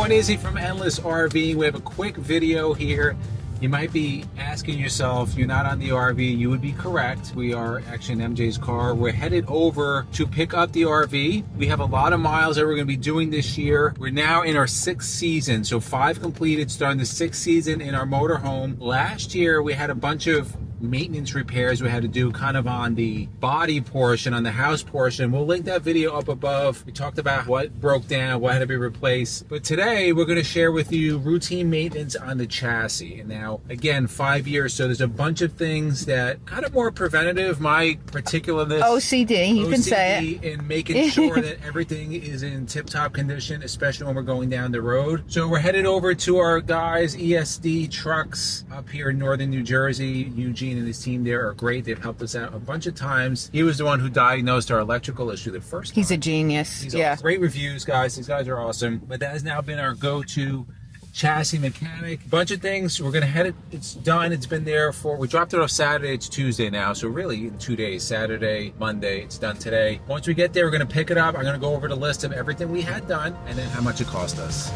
everyone, Izzy from Endless RVing. We have a quick video here. You might be asking yourself, you're not on the RV. You would be correct. We are actually in MJ's car. We're headed over to pick up the RV. We have a lot of miles that we're going to be doing this year. We're now in our 6th season, so 5 completed, starting the 6th season in our motorhome. Last year, we had a bunch of maintenance repairs we had to do kind of on the body portion, on the house portion. We'll link that video up above. We talked about what broke down, what had to be replaced. But today we're going to share with you routine maintenance on the chassis. And now, again, 5 years, so there's a bunch of things that kind of more preventative. My particularness, OCD, you can say it, in making sure that everything is in tip-top condition, especially when we're going down the road. So we're headed over to our guys, ESD Trucks, up here in northern New Jersey. Eugene and his team there are great. They've helped us out a bunch of times. He was the one who diagnosed our electrical issue the first time. He's a genius. He's yeah. Great reviews, guys. These guys are awesome. But that has now been our go-to chassis mechanic. Bunch of things. We're gonna head it. It's done. It's been there for, we dropped it off Saturday. It's Tuesday now. So really in 2 days, Saturday, Monday, it's done today. Once we get there, we're gonna pick it up. I'm gonna go over the list of everything we had done and then how much it cost us.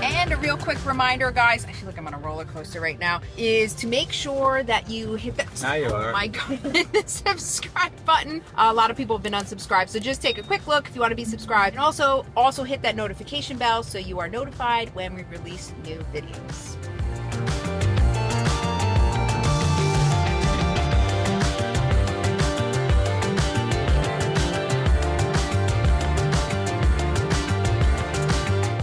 And a real quick reminder, guys, I feel like I'm on a roller coaster right now, is to make sure that you hit the, Now you are. Oh my God, the subscribe button. A lot of people have been unsubscribed, so just take a quick look if you want to be subscribed. And also hit that notification bell so you are notified when we release new videos.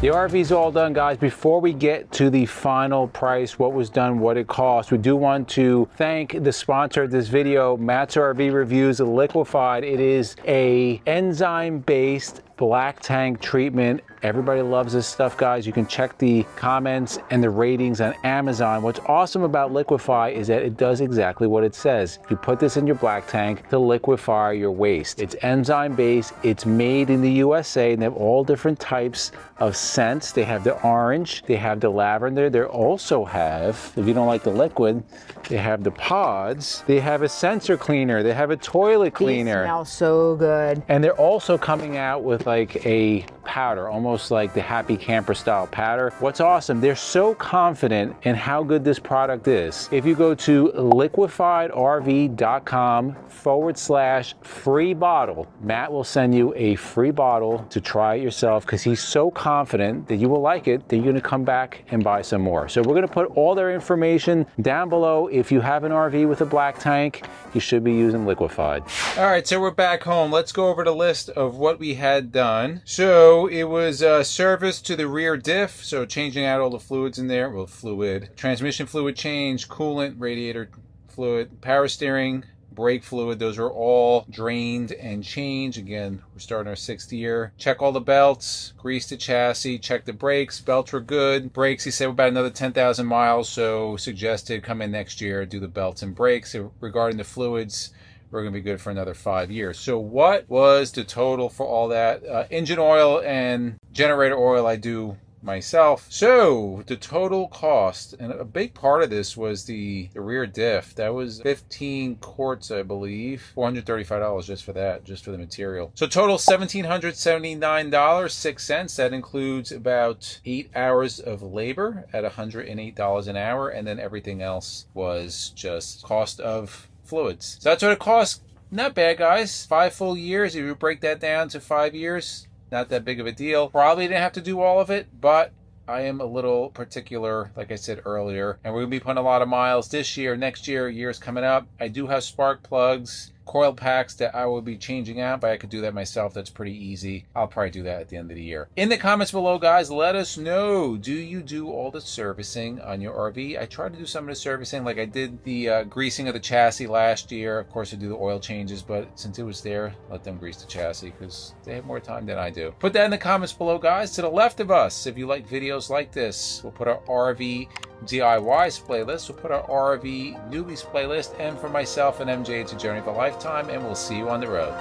The RV's all done, guys. Before we get to the final price, what was done, what it cost, we do want to thank the sponsor of this video, Matt's RV Reviews, Liquified. It is a enzyme-based black tank treatment. Everybody loves this stuff, guys. You can check the comments and the ratings on Amazon. What's awesome about Liquify is that it does exactly what it says. You put this in your black tank to liquefy your waste. It's enzyme based. It's made in the USA, and they have all different types of scents. They have the orange, they have the lavender. They also have, if you don't like the liquid, they have the pods. They have a sensor cleaner. They have a toilet cleaner. They smell so good. And they're also coming out with like a powder, almost like the Happy Camper style powder. What's awesome, they're so confident in how good this product is. If you go to liquifiedrv.com/free bottle, Matt will send you a free bottle to try it yourself because he's so confident that you will like it that you're gonna come back and buy some more. So we're gonna put all their information down below. If you have an RV with a black tank, you should be using Liquified. All right, so we're back home. Let's go over the list of what we had done. So it was service to the rear diff, so changing out all the fluids in there. Well, fluid, transmission fluid change, coolant, radiator fluid, power steering, brake fluid. Those are all drained and changed. Again, we're starting our 6th year. Check all the belts, grease the chassis, check the brakes. Belts were good. Brakes, he said about another 10,000 miles, so suggested come in next year, do the belts and brakes. So regarding the fluids, we're going to be good for another 5 years. So what was the total for all that? Engine oil and generator oil I do myself. So the total cost, and a big part of this was the rear diff. That was 15 quarts, I believe. $435 just for that, just for the material. So total $1,779.06. That includes about 8 hours of labor at $108 an hour, and then everything else was just cost of fluids. So that's what it costs. Not bad, guys. 5 full years. If you break that down to 5 years, not that big of a deal. Probably didn't have to do all of it, but I am a little particular, like I said earlier, and we're going to be putting a lot of miles this year, next year, years coming up. I do have spark plugs, coil packs that I will be changing out, but I could do that myself. That's pretty easy. I'll probably do that at the end of the year. In the comments below, guys, let us know, do you do all the servicing on your RV? I try to do some of the servicing, like I did the greasing of the chassis last year. Of course, I do the oil changes, but since it was there, let them grease the chassis because they have more time than I do. Put that in the comments below, guys. To the left of us, if you like videos like this, we'll put our RV DIYs playlist, we'll put our RV newbies playlist, and for myself and MJ, it's a journey of a lifetime, and we'll see you on the road.